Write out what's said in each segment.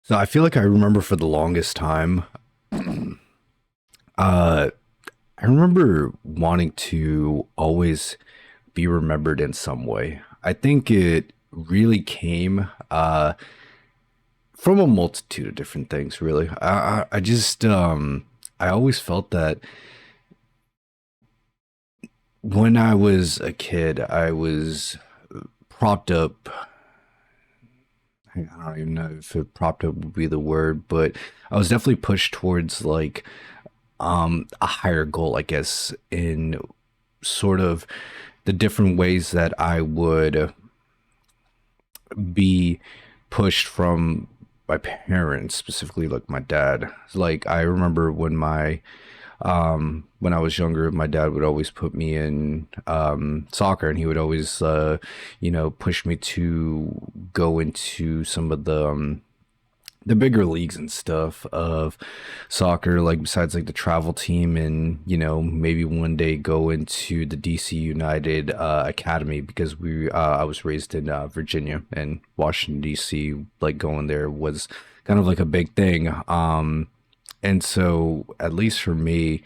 So I feel like I remember for the longest time, uh, I remember wanting to always be remembered in some way. I think it really came from a multitude of different things. Really, I just I always felt that when I was a kid, I was propped up. I don't even know if it propped up would be the word, but I was definitely pushed towards like a higher goal, I guess, in sort of the different ways that I would be pushed from my parents, specifically like my dad. Like I remember when I was younger, my dad would always put me in soccer, and he would always push me to go into some of the bigger leagues and stuff of soccer, like besides like the travel team, and maybe one day go into the DC United Academy, because we I was raised in Virginia, and Washington DC, like going there was kind of like a big thing. And so at least for me,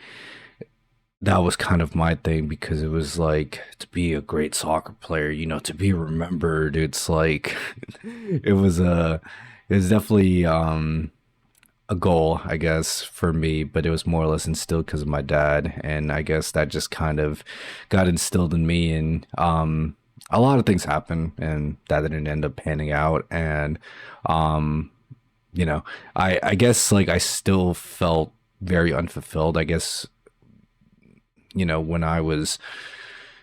that was kind of my thing, because it was like to be a great soccer player, to be remembered. It's like it was definitely a goal, I guess, for me, but it was more or less instilled because of my dad, and I guess that just kind of got instilled in me, and a lot of things happened, and that didn't end up panning out, and um, you know, I guess like I still felt very unfulfilled. I guess when I was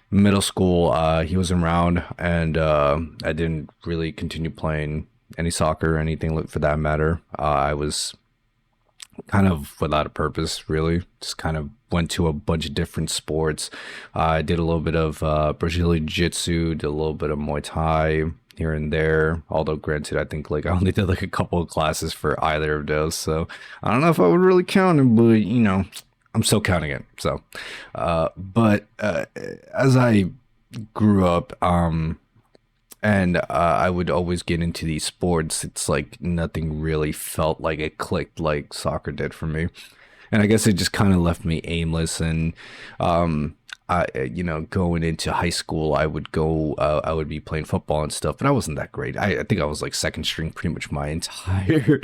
middle school, he was around, and I didn't really continue playing any soccer or anything for that matter. I was kind of without a purpose, really. Just kind of went to a bunch of different sports. I did a little bit of Brazilian Jiu-Jitsu, did a little bit of Muay Thai here and there. Although, granted, I think like I only did like a couple of classes for either of those, so I don't know if I would really count it, but I'm still counting it. So, but as I grew up, and I would always get into these sports. It's like nothing really felt like it clicked like soccer did for me, and I guess it just kind of left me aimless. And going into high school, I would be playing football and stuff, but I wasn't that great. I think I was like second string pretty much my entire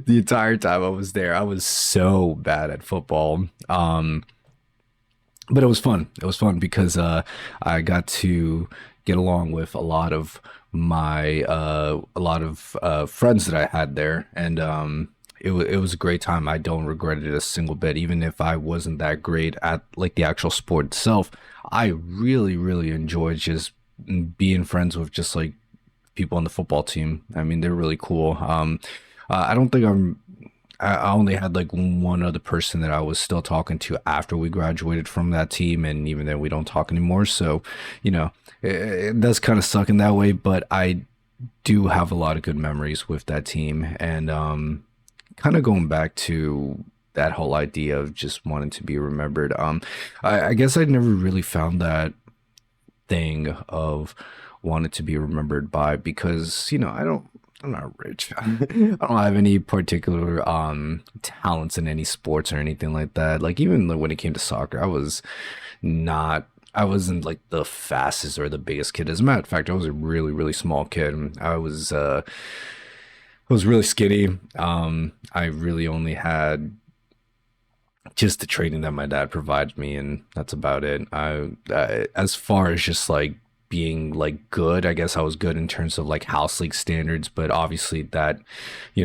the entire time I was there. I was so bad at football. But it was fun. It was fun because I got to get along with a lot of friends that I had there, and it was a great time. I don't regret it a single bit, even if I wasn't that great at like the actual sport itself. I really enjoyed just being friends with just like people on the football team. I mean, they're really cool. I don't think I only had like one other person that I was still talking to after we graduated from that team, and even then we don't talk anymore. So, it does kind of suck in that way, but I do have a lot of good memories with that team, and kind of going back to that whole idea of just wanting to be remembered. I guess I'd never really found that thing of wanted to be remembered by, because I'm not rich. I don't have any particular talents in any sports or anything like that. Like even like, when it came to soccer, not I wasn't like the fastest or the biggest kid. As a matter of fact, I was a really small kid. I was really skinny. I really only had just the training that my dad provided me, and that's about it. As far as just like being like good, I guess I was good in terms of like house league standards, but obviously that,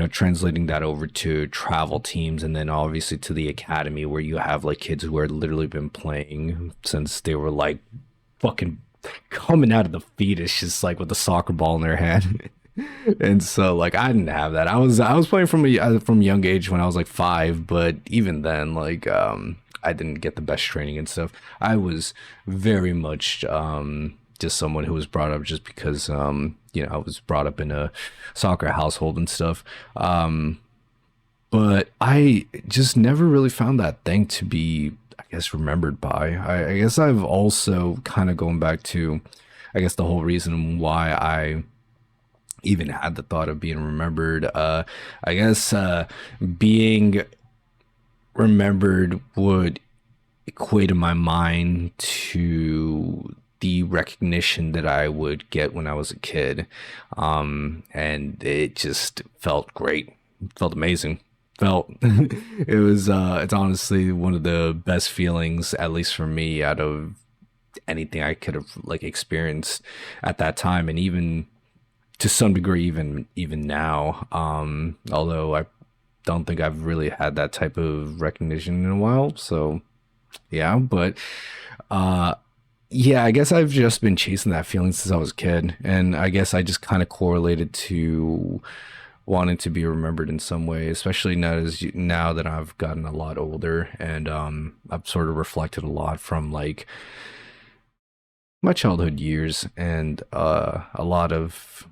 translating that over to travel teams, and then obviously to the academy where you have like kids who are literally been playing since they were like fucking coming out of the fetus, just like with a soccer ball in their hand. And so like I didn't have that. I was playing from a young age when I was like 5, but even then like I didn't get the best training and stuff. I was very much just someone who was brought up just because I was brought up in a soccer household and stuff. But I just never really found that thing to be, I guess, remembered by. I guess I've also kind of going back to, I guess, the whole reason why I even had the thought of being remembered. I guess being remembered would equate in my mind to the recognition that I would get when I was a kid. And it just felt great, felt amazing. Felt it was it's honestly one of the best feelings, at least for me, out of anything I could have like experienced at that time, and even to some degree even now. Although I don't think I've really had that type of recognition in a while. So yeah, but uh yeah, I guess I've just been chasing that feeling since I was a kid, and I guess I just kind of correlated to wanting to be remembered in some way, especially now that I've gotten a lot older, and I've sort of reflected a lot from like my childhood years, and a lot of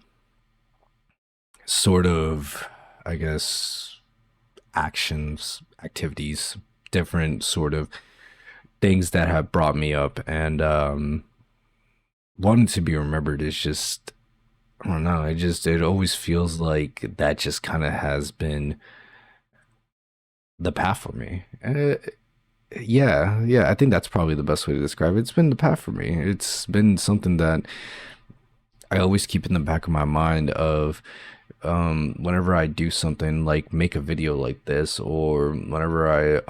sort of, I guess, actions, activities, different sort of things that have brought me up, and wanting to be remembered is just, I don't know, it always feels like that just kind of has been the path for me. Yeah, I think that's probably the best way to describe it. It's been the path for me. It's been something that I always keep in the back of my mind of whenever I do something like make a video like this, or whenever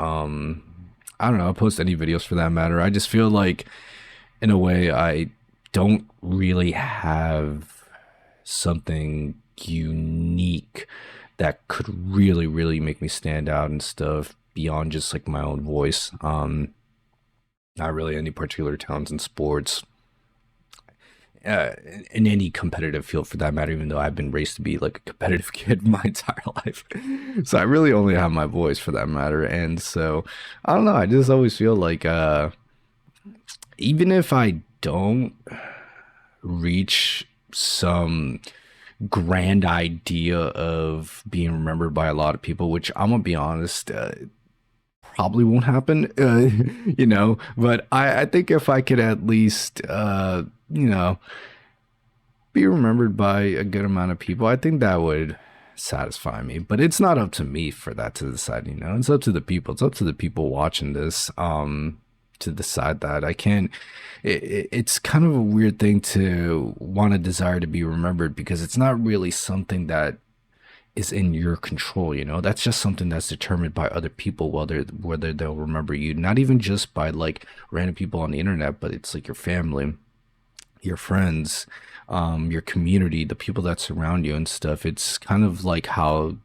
I don't know, post any videos for that matter. I just feel like in a way I don't really have something unique that could really make me stand out and stuff beyond just like my own voice. Not really any particular talents in sports, in any competitive field for that matter, even though I've been raised to be like a competitive kid my entire life. So I really only have my voice for that matter. And so I don't know, I just always feel like even if I don't reach some grand idea of being remembered by a lot of people, which I'm gonna be honest, probably won't happen, but I think if I could at least, you know, be remembered by a good amount of people, I think that would satisfy me. But it's not up to me for that to decide, It's up to the people. It's up to the people watching this to decide that. I can't it's kind of a weird thing to want to desire to be remembered, because it's not really something that is in your control, That's just something that's determined by other people, whether they'll remember you, not even just by like random people on the internet, but it's like your family, your friends, your community, the people that surround you and stuff. It's kind of like how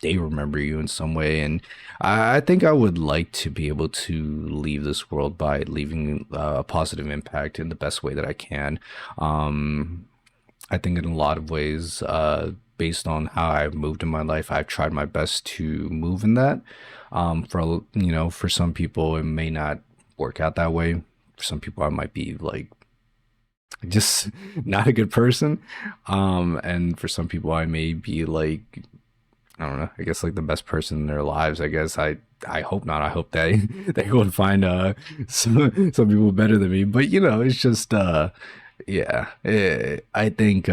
they remember you in some way. And I think I would like to be able to leave this world by leaving a positive impact in the best way that I can. I think in a lot of ways, based on how I've moved in my life, I've tried my best to move in that. For some people, it may not work out that way. For some people, I might be like just not a good person. And for some people, I may be like, I don't know, I guess like the best person in their lives. I guess I hope not. I hope they they would find some people better than me. But it's just yeah. I think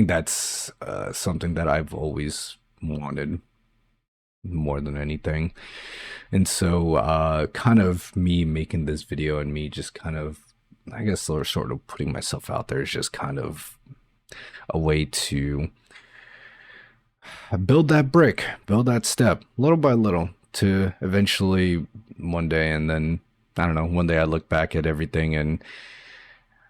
that's something that I've always wanted more than anything. And so kind of me making this video and me just kind of, I guess, sort of putting myself out there is just kind of a way to build that brick, build that step little by little to eventually one day, and then I don't know, one day I look back at everything and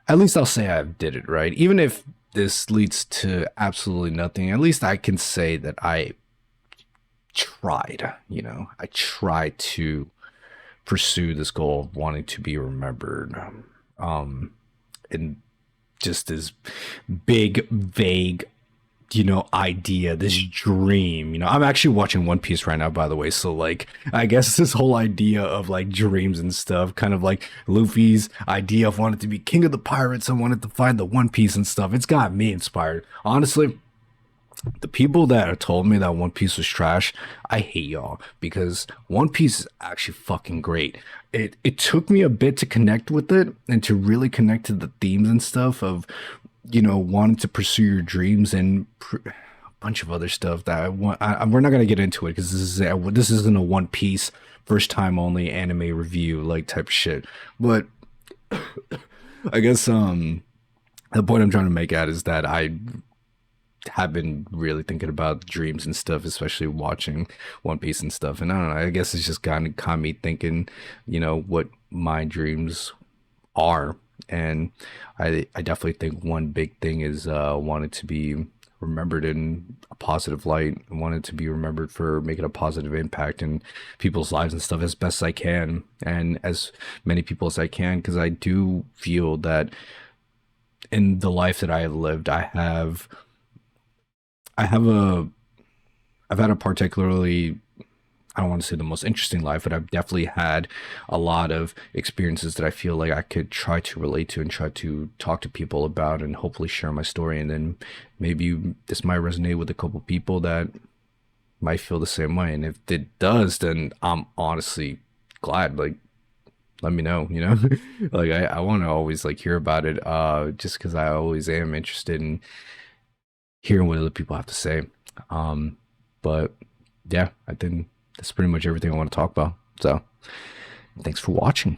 at least I'll say I did it right. Even if this leads to absolutely nothing, at least I can say that I tried, I tried to pursue this goal of wanting to be remembered. And just this big, vague, idea, this dream. I'm actually watching One Piece right now, by the way. So, like, I guess this whole idea of like dreams and stuff, kind of like Luffy's idea of wanting to be king of the pirates and wanted to find the One Piece and stuff. It's got me inspired. Honestly, the people that have told me that One Piece was trash, I hate y'all, because One Piece is actually fucking great. It took me a bit to connect with it and to really connect to the themes and stuff of wanting to pursue your dreams and a bunch of other stuff that I want. We're not gonna get into it because this isn't a One Piece first time only anime review like type of shit. But I guess the point I'm trying to make at is that I have been really thinking about dreams and stuff, especially watching One Piece and stuff. And I don't know, I guess it's just got me thinking, what my dreams are. And I definitely think one big thing is wanted to be remembered in a positive light, wanted to be remembered for making a positive impact in people's lives and stuff as best I can, and as many people as I can, because I do feel that in the life that I have lived, I have a I've had a particularly, I don't want to say the most interesting life, but I've definitely had a lot of experiences that I feel like I could try to relate to and try to talk to people about and hopefully share my story. And then maybe this might resonate with a couple people that might feel the same way. And if it does, then I'm honestly glad. Like, let me know. Like I want to always like hear about it, just because I always am interested in hearing what other people have to say. Um, but yeah, I think that's pretty much everything I want to talk about. So thanks for watching.